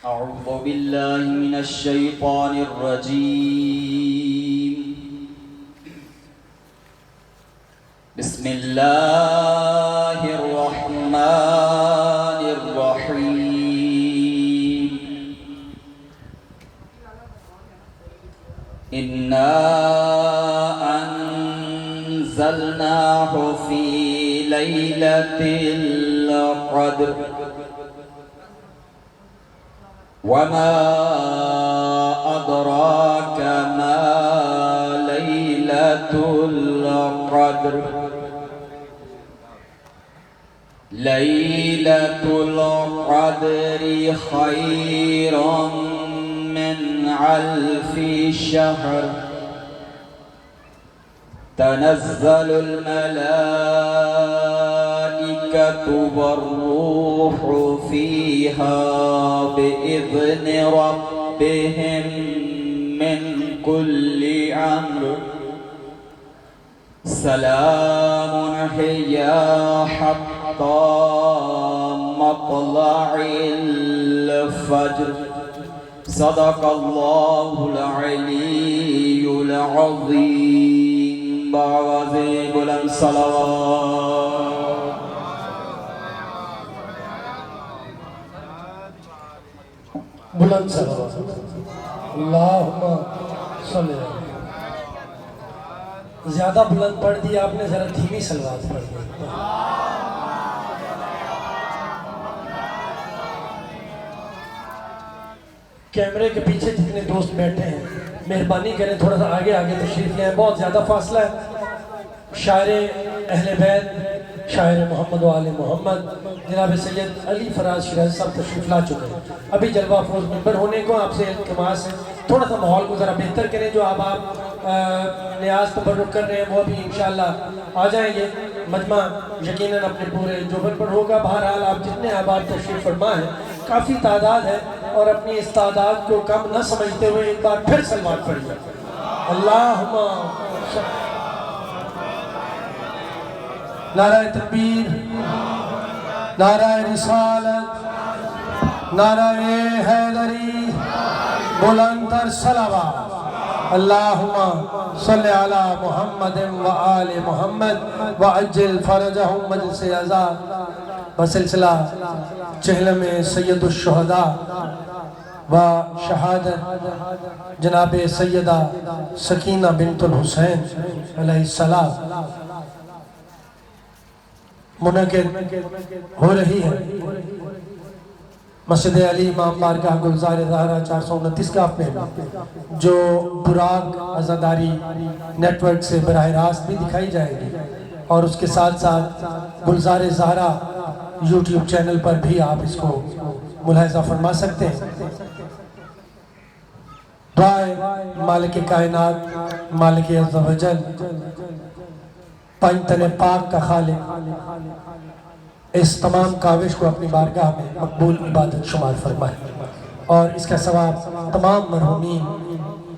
أعوذ بالله من الشيطان الرجيم. بسم الله الرحمن الرحيم. إنا أنزلناه في ليلة القدر وما أدراك ما ليلة القدر. ليلة القدر خير من 1000 شهر. تنزل الملائكة والروح فيها بإذن ربهم من كل أمر. سلام هي حتى مطلع الفجر. صدق الله العلي العظيم. باوازِ بلند صلوات. بلند صلوات. اللہم صلی اللہ. زیادہ بلند پڑھ دیا آپ نے، ذرا دھیمی صلوات پڑھ دی. کیمرے کے پیچھے جتنے دوست بیٹھے ہیں مہربانی کریں تھوڑا سا آگے آگے تشریف لیں، بہت زیادہ فاصلہ ہے. شاعر اہل بیت، شاعر محمد و آل محمد جناب سید علی فراز شیرازی صاحب تشریف لا چکے ہیں. ابھی جلوہ افروز ممبر ہونے کو آپ سے التماس ہے تھوڑا سا ماحول کو ذرا بہتر کریں. جو آپ نیاز تبرک کر رہے ہیں وہ ابھی انشاءاللہ آ جائیں گے. مجمع یقیناً اپنے پورے جوبن پر ہوگا. بہرحال آپ جتنے احباب تشریف فرما ہیں کافی تعداد ہے، اور اپنی اس تعداد کو کم نہ سمجھتے ہوئے ایک بار پھر سلوات پڑھیے. اللہم نعرہ تکبیر، نعرہ رسالت، نعرہ حیدری، بلند تر صلوات. اللہم صلی علی محمد و آل محمد وعجل فرجہم. مجلس آزاد بسلسلہ چہلم سید الشہداء و شہادت جناب سیدہ سکینہ بنت الحسین علیہ السلام منعقد ہو رہی ہے. مسجد علی امام بارگاہ گلزار زہرا 429 کاف میں، جو براق عزاداری نیٹ ورک سے براہ راست بھی دکھائی جائے گی، اور اس کے ساتھ ساتھ گلزار زہرا یوٹیوب چینل پر بھی آپ اس کو ملاحظہ فرما سکتے ہیں. دعائے مالک کائنات، مالک عز و جل، پنجتن پاک کا خالق، اس تمام کاوش کو اپنی بارگاہ میں مقبول عبادت شمار فرمائے، اور اس کا ثواب تمام مرحومین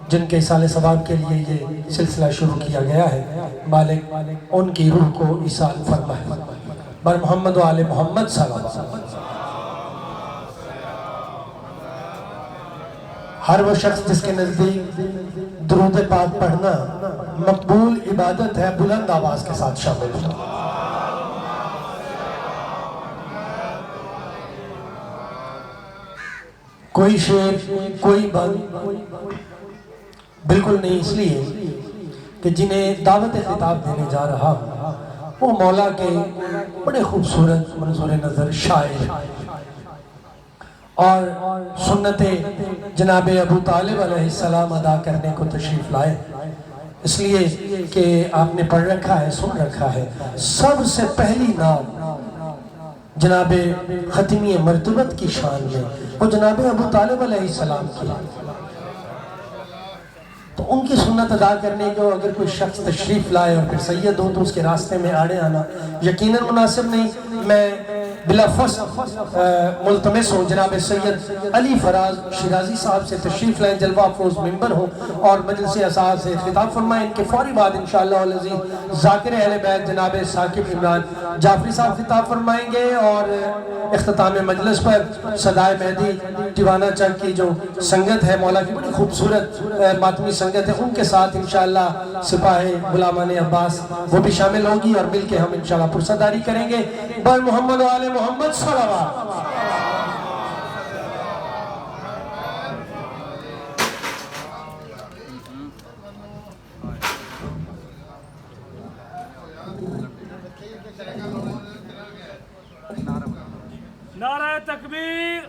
جن کے ایصال ثواب کے لیے یہ سلسلہ شروع کیا گیا ہے، مالک ان کی روح کو ایصال فرمائے. بر محمد و آل محمد صلی اللہ علیہ وسلم. ہر وہ شخص جس کے نزدیک درود پاک پڑھنا مقبول عبادت ہے، بلند آواز کے ساتھ شامل ہو. کوئی شعر، کوئی بند بالکل نہیں، اس لیے کہ جنہیں دعوت خطاب دینے جا رہا وہ مولا کے بڑے خوبصورت منظور نظر شاعر اور سنت جناب ابو طالب علیہ السلام ادا کرنے کو تشریف لائے. اس لیے کہ آپ نے پڑھ رکھا ہے، سن رکھا ہے، سب سے پہلی نام جناب ختمی مرتبت کی شان میں وہ جناب ابو طالب علیہ السلام کی. تو ان کی سنت ادا کرنے کو اگر کوئی شخص تشریف لائے اور پھر سید ہو تو اس کے راستے میں آڑے آنا یقیناً مناسب نہیں. میں بلافظ ملتمس ہوں جناب سید علی فراز شیرازی صاحب سے تشریف لائیں، جلوہ افروز ممبر ہوں اور مجلس اساتذہ سے خطاب فرمائیں۔ ان کے فوری بعد انشاءاللہ العزیز ذاکر اہل بیت جناب ثاقب عمران جعفری صاحب خطاب فرمائیں گے، اور اختتام مجلس پر صدائے مہدی دیوانہ چک کی جو سنگت ہے، مولا کی بڑی خوبصورت ماتمی سنگت ہے، ان کے ساتھ انشاءاللہ سپاہ غلامان عباس وہ بھی شامل ہوگی، اور مل کے ہم انشاءاللہ پرسداری کریں گے۔ بر محمد و آل محمد صلوات۔ نعرہ تکبیر،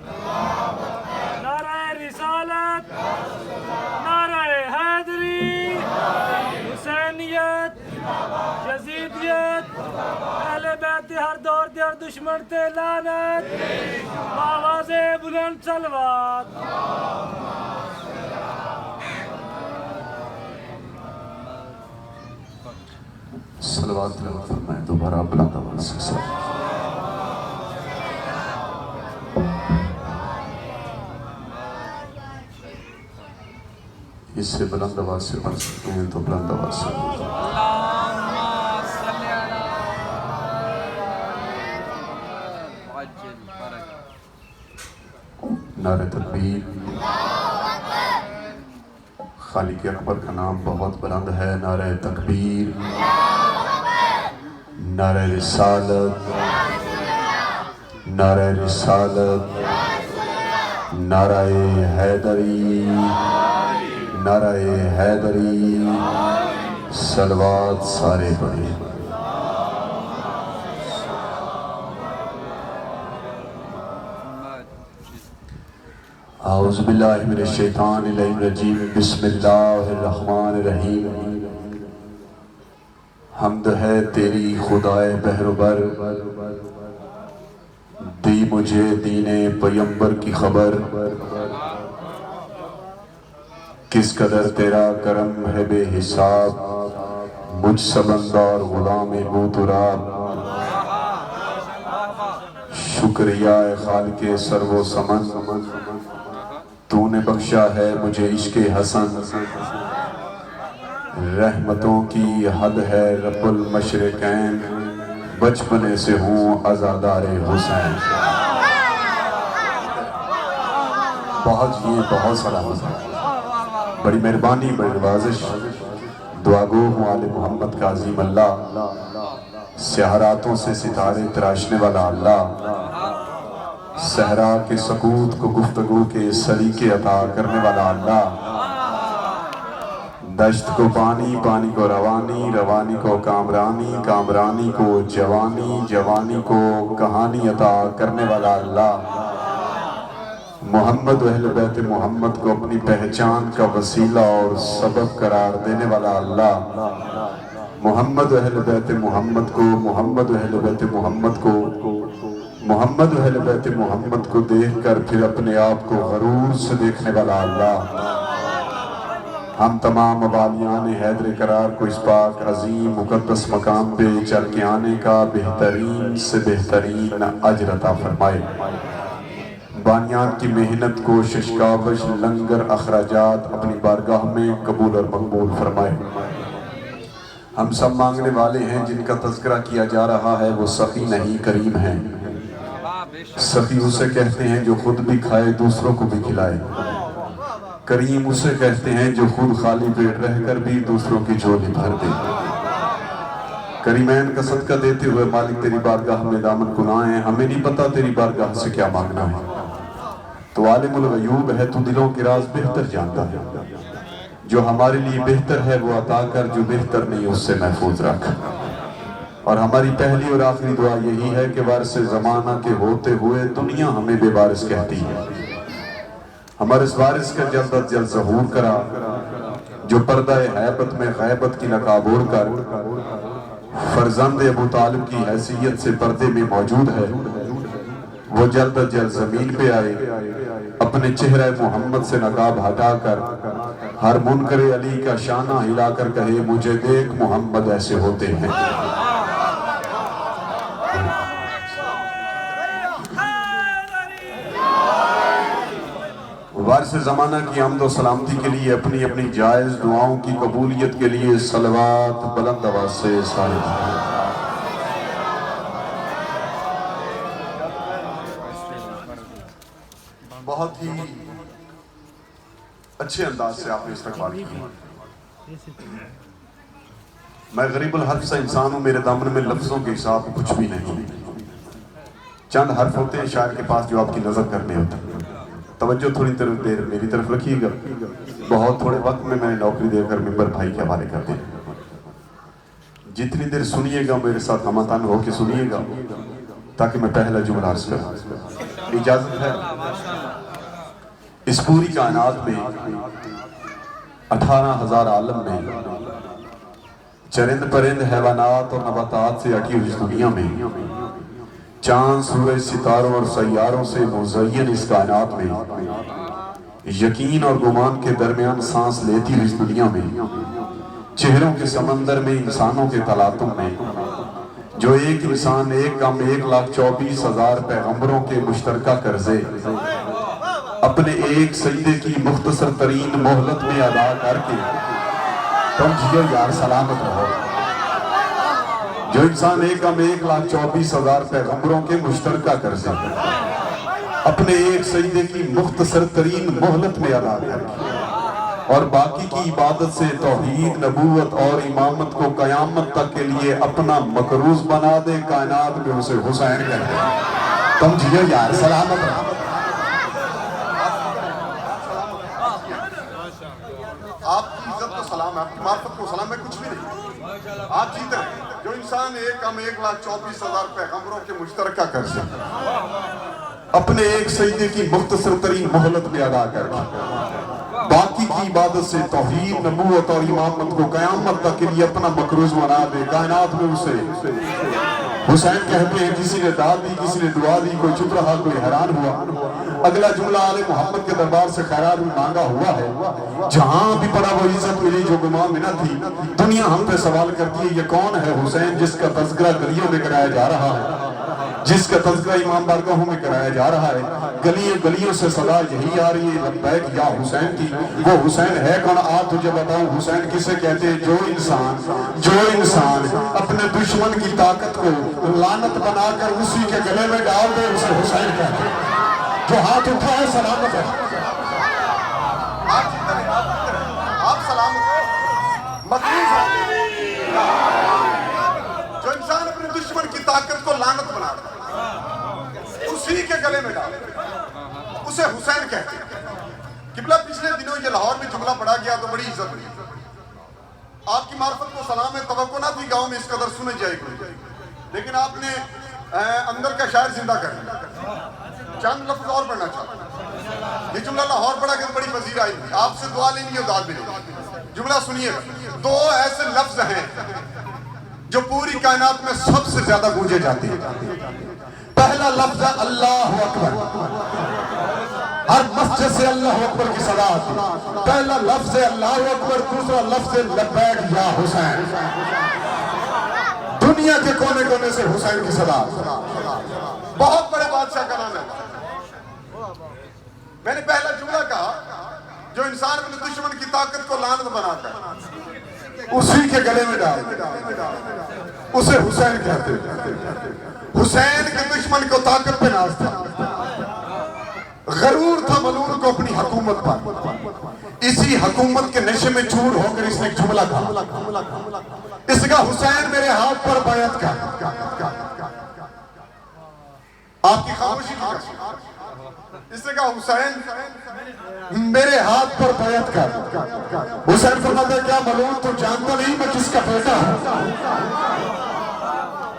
نعرہ رسالت، نعرہ حیدری، حسینیت، یزیدیت، اہل بیت ہر دور در دشمن تے لعنت، آواز بلند صلوات۔ صلوات تلاوت فرمائیں دوبارہ بلند آواز سے۔ اس سے بلند آواز سے پڑھ سکتے ہیں تو بلند آواز سے۔ نعرہ تکبیر، خالق اکبر کا نام بہت بلند ہے۔ نعرہ تکبیر، نعرہ رسالت، نعرہ رسالت، نعرہ حیدری، نعرہ حیدری، صلوات سارے پڑھیں۔ اعوذ باللہ من الشیطان الرجیم، بسم اللہ الرحمن الرحیم۔ حمد ہے تیری خدائے بحر دی مجھے دین پیمبر کی خبر، کس قدر تیرا کرم ہے بے حساب، مجھ سا بندہ اور غلام بو تراب۔ شکریہ اے خالق سرو و سمن، تو نے بخشا ہے مجھے عشق حسن، رحمتوں کی حد ہے رب المشرقین، بچپنے سے ہوں عزادار حسین۔ بہت سارا مزہ، بڑی مہربانی، بڑی نوازش، دعا گو آل محمد کا عظیم اللہ، سہراتوں سے ستارے تراشنے والا اللہ، صحرا کے سکوت کو گفتگو کے سلیقے عطا کرنے والا اللہ، دشت کو پانی، پانی کو روانی، روانی کو کامرانی، کامرانی کو جوانی، جوانی کو کہانی عطا کرنے والا اللہ، محمد و اہل بیت محمد کو اپنی پہچان کا وسیلہ اور سبب قرار دینے والا اللہ، محمد و اہل بیت محمد کو، محمد و اہل بیت محمد کو، محمد و اہل بیت محمد کو دیکھ کر پھر اپنے آپ کو غرور سے دیکھنے والا اللہ، ہم تمام والیان حیدر قرار کو اس پاک عظیم مقدس مقام پہ چل کے آنے کا بہترین سے بہترین اجر عطا فرمائے، بانیان کی محنت کو ششکاوش لنگر اخراجات اپنی بارگاہ میں قبول اور مقبول فرمائے۔ ہم سب مانگنے والے ہیں، جن کا تذکرہ کیا جا رہا ہے وہ سخی نہیں کریم ہیں۔ سخی اسے کہتے ہیں جو خود بھی کھائے دوسروں کو بھی کھلائے، کریم اسے کہتے ہیں جو خود خالی پیٹ رہ کر بھی دوسروں کی جھولی بھر دے۔ کریمین کا صدقہ دیتے ہوئے مالک تیری بارگاہ میں دامن گناہیں، ہمیں نہیں پتا تیری بارگاہ سے کیا مانگنا ہے، تو عالم الغیوب ہے، تو دلوں کی راز بہتر جانتا ہے، جو ہمارے لیے بہتر ہے وہ عطا کر، جو بہتر نہیں اس سے محفوظ رکھ۔ اور ہماری پہلی اور آخری دعا یہی ہے کہ وارث زمانہ کے ہوتے ہوئے دنیا ہمیں بے وارث کہتی ہے، ہمارے اس وارث کا جلد از جلد ظہور کرا، جو پردہ حیبت میں غیبت کی نقاب اوڑھ کر فرزند ابو طالب کی حیثیت سے پردے میں موجود ہے، وہ جلد از جلد زمین پہ آئے، اپنے چہرہ محمد سے نقاب ہٹا کر ہر منکر علی کا شانہ ہلا کر کہے مجھے دیکھ محمد ایسے ہوتے ہیں۔ وارث زمانہ کی حمد و سلامتی کے لیے اپنی اپنی جائز دعاؤں کی قبولیت کے لیے صلوات بلند آواز سے سارے بہت ہی اچھے انداز سے آپ نے استقبال کیا. میں غریب الحرف سا انسان ہوں، میرے دامن میں لفظوں کے حساب کچھ بھی نہیں. چند حرف ہوتے ہیں شاعر کے پاس جو آپ کی نظر کرنے ہوتے ہیں. توجہ تھوڑی دیر میری طرف رکھیے گا. بہت تھوڑے وقت میں نے نوکری دے کر ممبر بھائی کے حوالے کر دیا. جتنی دیر سنیے گا میرے ساتھ ہمتن ہو کے سنیے گا تاکہ میں پہلا جملہ عرض کروں. اجازت ہے؟ اس پوری کائنات میں 18,000 عالم میں چرند پرند حیوانات اور نباتات سے اٹھی ہوئی اس دنیا میں چاند سورج ستاروں اور سیاروں سے مزین اس کائنات میں یقین اور گمان کے درمیان سانس لیتی ہوئی اس دنیا میں چہروں کے سمندر میں انسانوں کے تلاطم میں جو ایک انسان 1,24,000 پیغمبروں کے مشترکہ قرضے اپنے ایک سجدے کی مختصر ترین مہلت میں ادا کر کے تم جیو یار سلامت رہو. جو انسان 1,24,000 پیغمبروں کے مشترکہ قرضے اپنے ایک سجدے کی مختصر ترین مہلت میں ادا کر کے اور باقی کی عبادت سے توحید نبوت اور امامت کو قیامت تک کے لیے اپنا مقروض بنا دے کائنات میں اسے حسین کہتے ہیں. تم جیو یار سلامت رہو. آپ کی عزت کو سلام ہے، آپ کی معرفت کو سلام ہے، کچھ بھی نہیں. آپ جیتے ہیں. جو انسان 1,24,000 پیغمبروں کے مشترکہ قرضے اپنے ایک سجدے کی مختصر ترین مہلت میں ادا کر باقی کی عبادت سے توحید نبوت اور امامت کو قیامت تک کے لیے اپنا مقروض بنا دے کائنات میں اسے حسین کہتے ہیں. کسی نے داد دی، کسی نے دعا دی، کوئی چپ رہا، کوئی حیران ہوا. اگلا جملہ آل محمد کے دربار سے خیرات بھی مانگا ہوا ہے. جہاں بھی پڑا وہ عزت ملی جو گمان میں نہ تھی. دنیا ہم پہ سوال کرتی ہے یہ کون ہے حسین جس کا تذکرہ گلیوں میں کرایا جا رہا ہے، جس کا تذکرہ امام بارگاہوں میں کرایا جا رہا ہے. گلیوں سے صدا یہی آ رہی ہے لبیک یا حسین کی. وہ حسین ہے کون؟ آ تجھے بتاؤں حسین کسے کہتے ہیں؟ جو انسان اپنے دشمن کی طاقت کو لعنت بنا کر اسی کے گلے میں ڈال دے اسے حسین کہتے ہیں. جو ہاتھ اٹھا ہے سلامت ہے. آپ سلامت ہیں. مقروض ہے. جو انسان اپنے دشمن کی طاقت کو لعنت بنا دے اسی کے گلے میں ڈال اسے حسین کہتے ہیں. قبلہ پچھلے دنوں یہ لاہور میں جملہ پڑھا گیا تو بڑی عزت ہوئی. آپ کی معرفت کو سلام ہے. توقع نہ تھی گاؤں میں اس قدر سنے جائے گی، لیکن آپ نے اندر کا شاعر زندہ کر دیا. چند لفظ اور پڑھنا چاہتا ہوں. یہ جملہ لاہور پڑھا کہ بڑی پذیر آئی. آپ سے دعا لیں گے داد ملے گی. جملہ سنیے گا. 2 ایسے لفظ ہیں جو پوری کائنات میں سب سے زیادہ گونجے جاتے ہیں. پہلا لفظ ہے اللہ اکبر. ہر مسجد سے اللہ اکبر کی صدا آتی. پہلا لفظ ہے اللہ اکبر. دوسرا لفظ ہے لبیک یا حسین. دنیا کے کونے کونے سے حسین کی صدا. بہت بڑے بادشاہ کا نام ہے. میں نے پہلا جملہ کہا جو انسان اپنے دشمن کی طاقت کو لعنت بنا کر اسی کے گلے میں ڈال اسے حسین کہتے ہیں. حسین کے دشمن کو طاقت پہ ناز تھا. غرور تھا ملعون کو اپنی حکومت پر. اسی حکومت کے نشے میں چور ہو کر اس نے ایک جملہ کہا. اس کا حسین میرے ہاتھ پر بیعت کر. آپ کی خاموشی کی. اس نے کہا حسین میرے ہاتھ پر بیعت کر. حسین فرماتا ہے کیا ملعون تو جانتا نہیں میں کس کا بیٹا ہوں؟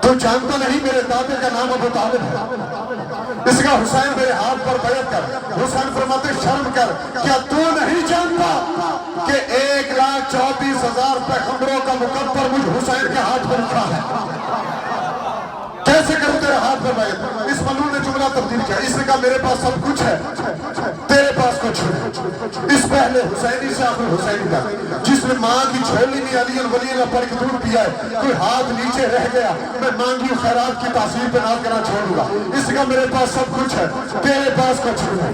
تو جانتا نہیں میرے دادے کا نام ابو طالب ہے. اس کا حسین میرے ہاتھ پر بیعت کر. حسین فرماتے شرم کر. کیا تو نہیں جانتا کہ 1,24,000 پیغمبروں کا مقدر مجھ حسین کے ہاتھ پر اٹھا ہے؟ کیسے کروں تیرے ہاتھ پر بیعت؟ اس ملعون نے جملہ تبدیل کیا. اس نے کہا میرے پاس سب کچھ ہے تیرے پاس کچھ ہے. اس پہلے حسینی سے آخر حسینی کا جس نے ماں کی جھولی میں علی الولی اللہ پڑھ کے دودھ پیا ہے کوئی ہاتھ نیچے رہ گیا میں مانگی خیرات کی تاثیر پہ ناز کرنا چھوڑوں گا. اس کا میرے پاس سب کچھ ہے تیرے پاس کچھ نہیں.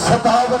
57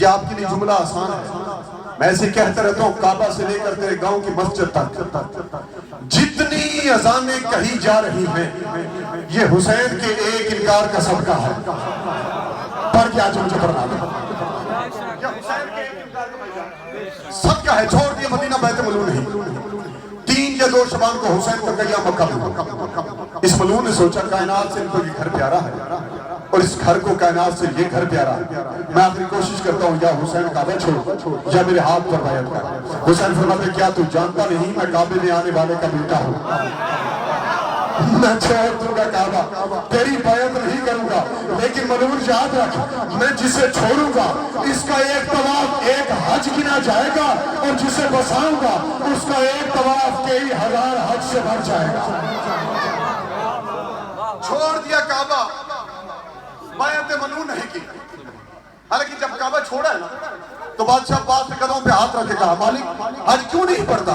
یہ آپ کے لیے جملہ آسان ہے، میں ایسے کہتا رہتا ہوں، کعبہ سے لے کر تیرے گاؤں کی مسجد تک جتنی اذانیں کہی جا رہی ہیں یہ حسین کے ایک انکار کا صدقہ ہے۔ پڑھ کے آج مجھے پڑھنا دیں، صدقہ ہے، چھوڑ دیا مدینہ بیت ملون نہیں۔ 3 یا 2 شبان کو حسین کا قیام مکہ میں، اس ملون نے سوچا کائنات سے ان کو یہ گھر پیارا ہے اور اس گھر کو کائنات سے یہ گھر پیارا ہے، میں آخری کوشش کرتا ہوں یا حسین کعبہ چھوڑ یا میرے ہاتھ پر بیعت کر۔ حسین فرماتے کیا تو جانتا نہیں میں کعبے میں آنے والے کا بیٹا ہوں، میں چھوڑ دوں گا کعبہ، تیری بیعت نہیں کروں گا، لیکن ملون یاد رکھ میں جسے چھوڑوں گا اس کا ایک طواف ایک حج گنا جائے گا اور جسے بساؤں گا اس کا ایک طواف کئی ہزار حج سے بڑھ جائے گا۔ چھوڑ دیا کعبہ، بیعت ملون نہیں کی۔ حالانکہ جب کعبہ چھوڑا ہے نا تو بادشاہ عباس نے قدموں پہ ہاتھ رکھ کے کہا مالک حج کیوں نہیں پڑھتا؟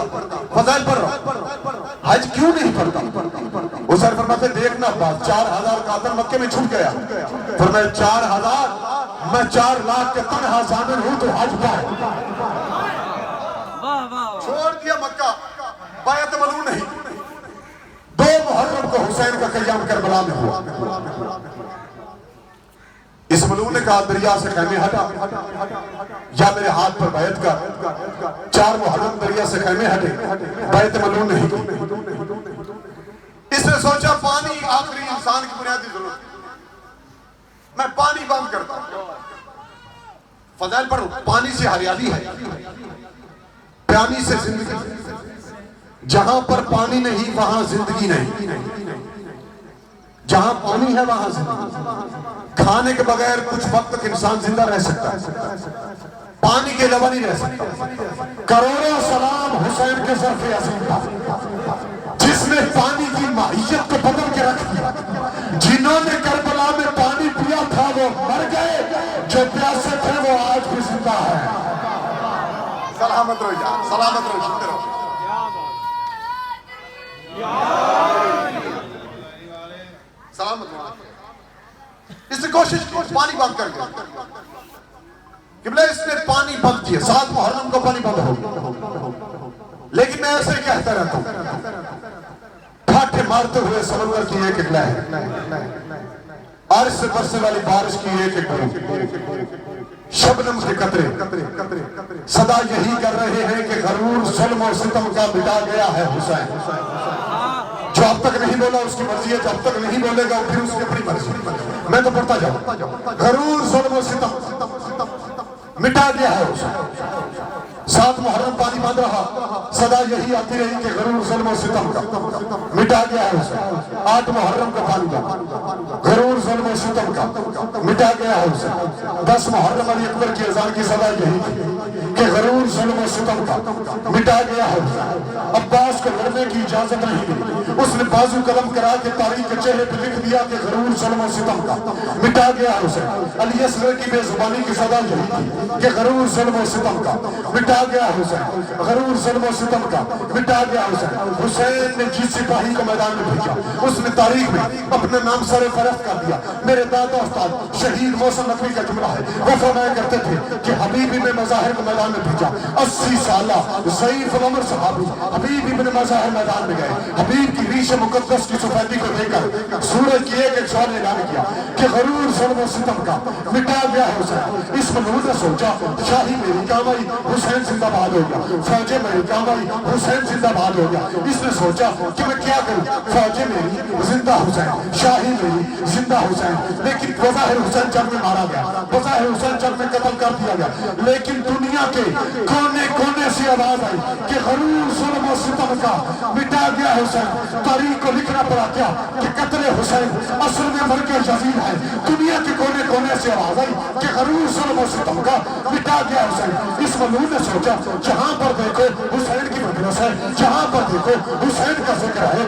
فضائل پڑھ رہا، حج کیوں نہیں پڑھتا؟ حسین فرماتے دیکھنا عباس 4000 قاتل مکے میں چھوٹ گیا، فرمایا 4000 میں 4 لاکھ کے تنہا ضامن ہوں تو حج پڑھ۔ چھوڑ دیا مکہ، بیعت ملون نہیں۔ 2 محرم کو حسین کا قیام کربلا میں ہوا۔ اس ملون نے کہا دریا سے خیمے ہٹا یا میرے ہاتھ پر بیعت کر۔ 4 محرم دریا سے خیمے ہٹے، بیعت ملون نہیں کی۔ اس نے سوچا پانی آخری انسان کی بنیادی ضرورت ہے، میں پانی بند کرتا ہوں۔ فضائل پڑھو، پانی سے ہریالی ہے، پانی سے زندگی، جہاں پر پانی نہیں وہاں زندگی نہیں، جہاں پانی ہے وہاں زندگی۔ کھانے کے بغیر کچھ وقت تک انسان زندہ رہ سکتا ہے، پانی کے علاوہ نہیں رہ سکتا۔ کروڑوں سلام حسین کے ظرف عظیم پر جس نے پانی کی ماہیت کو بدل کے رکھ دیا۔ جنہوں نے کربلا میں پانی پیا تھا وہ مر گئے، جو پیاسے تھے وہ آج بھی زندہ ہے۔ سلامت رہو یار، سلامت رہو، جیتے رہو۔ سلامت رہو۔ اس نے کوشش کی پانی بند کر کے، قبلہ اس نے پانی بند کیا، 7 محرم کو پانی بند ہو گیا۔ لیکن میں ایسے کہتا رہتا ہوں پھاٹے مارتے ہوئے سمندر کی ایک ایک لہر، عرش سے برسنے والی بارش کی ایک ایک بوند، شبنم کے قطرے صدا یہی کر رہے ہیں کہ غرور ظلم و ستم کا مٹا گیا ہے حسین۔ جو اب تک نہیں بولا اس کی مرضی ہے، جو اب تک نہیں بولے گا پھر اس کی اپنی مرضی۔ میں تو پڑھتا جاؤں، غرور ظلم و ستم مٹا گیا ہے حسین۔ 7 محرم پانی بند رہا، صدا یہی آتی رہی کہ غرور ظلم و ستم کا مٹا گیا ہے حسین۔ 8 محرم کا پانی بند، غرور ظلم و ستم کا مٹا گیا ہے حسین۔ 10 محرم علی اکبر کی اذان کی صدا یہی تھی کہ غرور ظلم و ستم کا مٹا گیا ہے حسین۔ عباس کو لڑنے کی اجازت نہیں ملی، اس نے بازو قلم کرا کے تاریخ کے چہرے پہ لکھ دیا کہ غرور ظلم و ستم کا مٹا گیا ہے حسین۔ علی اصغر کی بے زبانی کی صدا یہی تھی کہ غرور ظلم و ستم کا مٹا گیا حسین، غرور ظلم و ستم کا مٹا گیا حسین۔ حسین نے جس سپاہی کو میدان میں بھیجا اس نے تاریخ میں اپنا نام سر فہرست کر دیا۔ میرے دادا استاد شہید محسن نقوی کا جملہ ہے، وہ فرمایا کرتے تھے کہ حبیب ابن مظاہر کو میدان میں بھیجا۔ 80 سالہ ضعیف العمر صحابی حبیب ابن مظاہر میدان میں گئے، حبیب کی ریش مقدس کی سفیدی کو دیکھ کر سورج کی ایک ایک شعلہ نے اعلان کیا کہ غرور ظلم و ستم کا مٹا گیا حسین۔ اس ملعون نے سوچا شاہی میری کام آئی، حسین زندہ باد ہو گیا، فوجیں میری کام آئی، حسین زندہ باد ہو گیا۔ اس نے سوچا کہ میں کیا کروں، فوجیں میری زندہ حسین، شاہی میری زندہ حسین۔ لیکن بظاہر حسین جنگ میں مارا گیا، بظاہر حسین جنگ میں قتل کر دیا گیا، لیکن دنیا کے کونے کونے سے آواز آئی کہ غرور ظلم و ستم کا مٹا گیا حسین۔ تاریخ کو لکھنا پڑا کیا کہ قتل حسین اصل میں مرگ یزید ہے۔ دنیا کے کونے کونے سے آواز آئی کہ غرور ظلم و ستم کا مٹا گیا حسین۔ اس ملعون نے سوچا جہاں پر دیکھو حسین کی مجلس ہے، جہاں پر دیکھو حسین کا ذکر ہے۔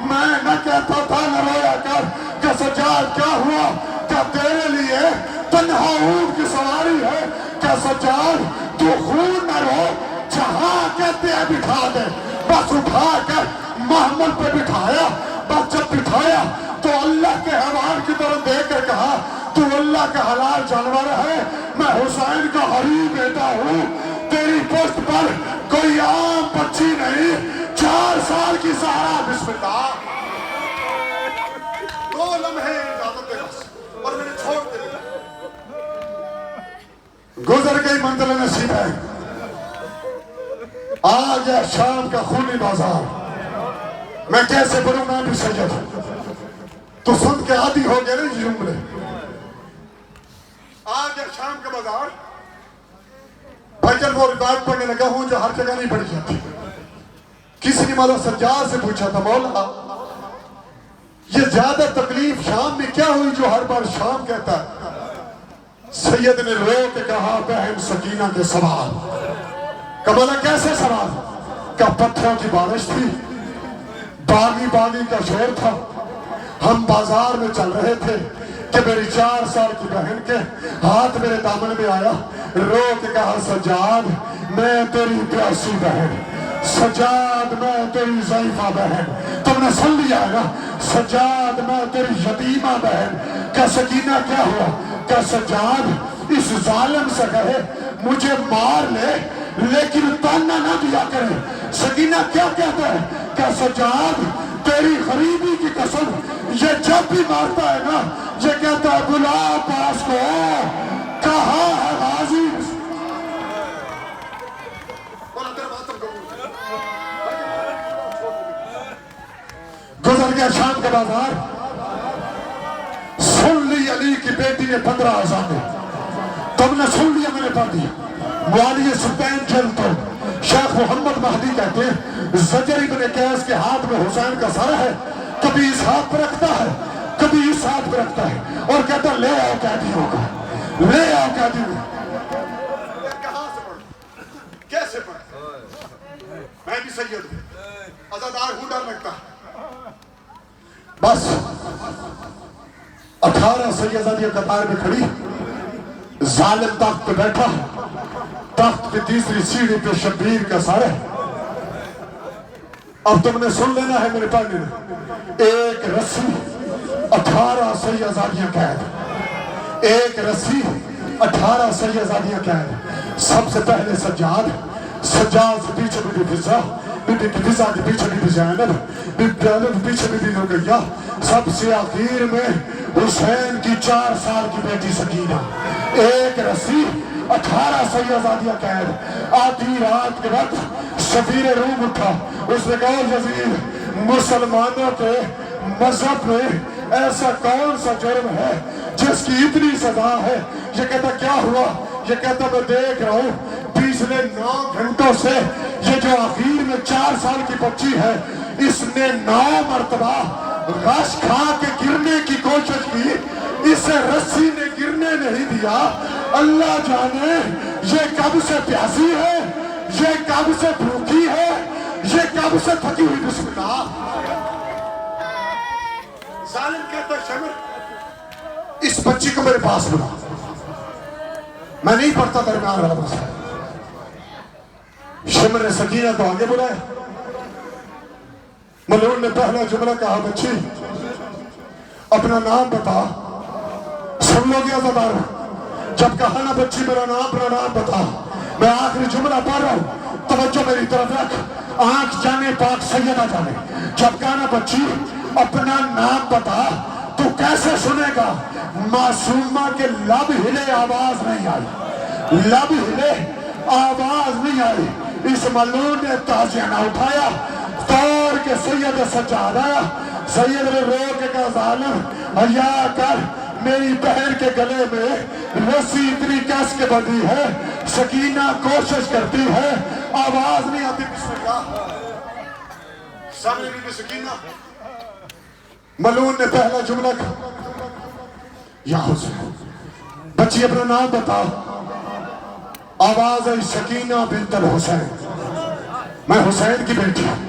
میں نہ کہتا تھا نہ رویا کر کہ سجاد کیا ہوا، کیا تیرے لیے تنہا اونٹ کی سواری ہے، کیا سجاد تو خون نہ رو، جہاں کہتے ہیں بٹھا دے، بس اٹھا کر محمل پہ بٹھایا، بس جب بٹھایا تو اللہ کے حیوان کی طرف دیکھ کر کہا تو اللہ کا حلال جانور ہے، میں حسین کا حریف بیٹا ہوں، تیری پشت پر کوئی عام بچی نہیں، 4 سال کی سہارا، بسم اللہ۔ 2 لمحے اجازت دے بس اور میں نے چھوڑ دے، گزر گئی منزل نصیب ہے، آ گیا شام کا خونی بازار، میں کیسے بڑھوں، میں بھی سید ہوں، تو سن کے عادی ہو گئے نا جملے، آ گیا شام کا بازار، بھائی جب وہ روایت پڑھنے لگا ہوں جو ہر جگہ نہیں پڑھی جاتی، کسی نے مولا سجاد سے پوچھا تھا مولا یہ زیادہ تکلیف شام میں کیا ہوئی جو ہر بار شام کہتا ہے؟ سید نے رو کے کہا بہن سکینہ کے سوال، کمالا کیسے سوال؟ کہ پتھروں کی بارش تھی، باغی باغی کا شور تھا، ہم بازار میں چل رہے تھے کہ میری 4 سال کی بہن کے ہاتھ میرے دامن میں آیا، رو کے کہا سجاد میں تیری پیاسی بہن، سجاد میں تیری ضعیفہ بہن، تم نے سن لیا ہے نا، سجاد میں تیری یتیمہ بہن، کہ سکینہ کیا ہوا؟ کہ سجاد اس ظالم سے کہے مجھے مار لے لیکن تانا نہ دیا کرے، سکینہ کیا کہتا ہے؟ کہ سجاد تیری غریبی کی قسم یہ جب بھی مارتا ہے نا یہ کہتا ہے بلا پاس کو، کہاں ہے غازی؟ گزر گیا شام کا بازار، سن لی علی کی بیٹی نے 15 اذانیں، تم نے سن لیا میں نے پڑھ دیا، موالی سلطان جلد شیخ محمد مہدی کہتے ہیں زجر ابن قیس کے ہاتھ میں حسین کا سر ہے، کبھی اس ہاتھ پر رکھتا ہے کبھی اس ہاتھ پر رکھتا ہے اور کہتا ہے لے آؤ قیدیوں کا، لے آؤ قیدیوں کا۔ کہاں سے پڑھ کیسے پڑھ؟ میں بھی سید ہوں، عزادار ہوں، ڈر لگتا ہے، بس 18 سیدہ قطار میں کھڑی، ظالم تخت پہ بیٹھا، تخت پہ تیسری سیڑھی پہ شبیر کا سر ہے، اب تم نے سن لینا ہے میرے پڑھنے میں، ایک رسی 18 سیدہ قید، ایک رسی 18 سیدہ قید، سب سے پہلے سجاد سے پیچھے بی بی فضا، بی بی فضا کے پیچھے بی بی زینب، بی بی زینب پیچھے بی بی رقیہ، سب سے آخر میں حسین کی 4 سال کی بیٹی سکینہ، ایک رسی 18 سیدہ قید۔ آدھی رات کے وقت سفیر روم اٹھا، اس نے کہا یزید مسلمانوں کے مذہب میں ایسا کون سا جرم ہے جس کی اتنی سزا ہے؟ یہ کہتا کیا ہوا؟ یہ کہتا میں دیکھ رہا ہوں پچھلے 9 گھنٹوں سے یہ جو آخر میں 4 سال کی بچی ہے اس نے 9 مرتبہ غش کھا کے گرنے کی کوشش کی، اسے رسی نے گرنے نہیں دیا، اللہ جانے یہ کب سے پیاسی ہے، یہ کب سے بھوکی ہے، یہ کب سے تھکی ہوئی، بسم اللہ۔ ظالم کہتا ہے شمر اس بچی کو میرے پاس بلا، میں نہیں پڑھتا درمیان والا مسئلہ۔ شمر نے سکینہ کو آگے بلایا، ملعون نے پہلا جملہ کہا بچی اپنا نام بتا، سن لو گیا زدار، جب کہا نا بچی میرا نام بتا، میں آخری جملہ پڑھ رہا ہوں، توجہ میری طرف رکھ، آنکھ جانے پاک سیدہ جانے، جب کہا نا بچی اپنا نام بتا، تو کیسے سنے گا؟ معصومہ کے لب ہلے آواز نہیں آئی، لب ہلے آواز نہیں آئی، اس ملعون نے تازیانہ اٹھایا، توڑ کے سید سجاد آیا، سید نے رو کے کہا ظالم حیا کر، میری بہن کے گلے میں رسی اتنی کس کے بندھی ہے، سکینہ کوشش کرتی ہے آواز نہیں آتی، بسم اللہ۔ سامنے بھی سکینہ، ملعون نے پہلا جملہ کہا یا حسین، بچی اپنا نام بتا، آواز ہے سکینہ بنت الحسین، میں حسین کی بیٹی ہوں،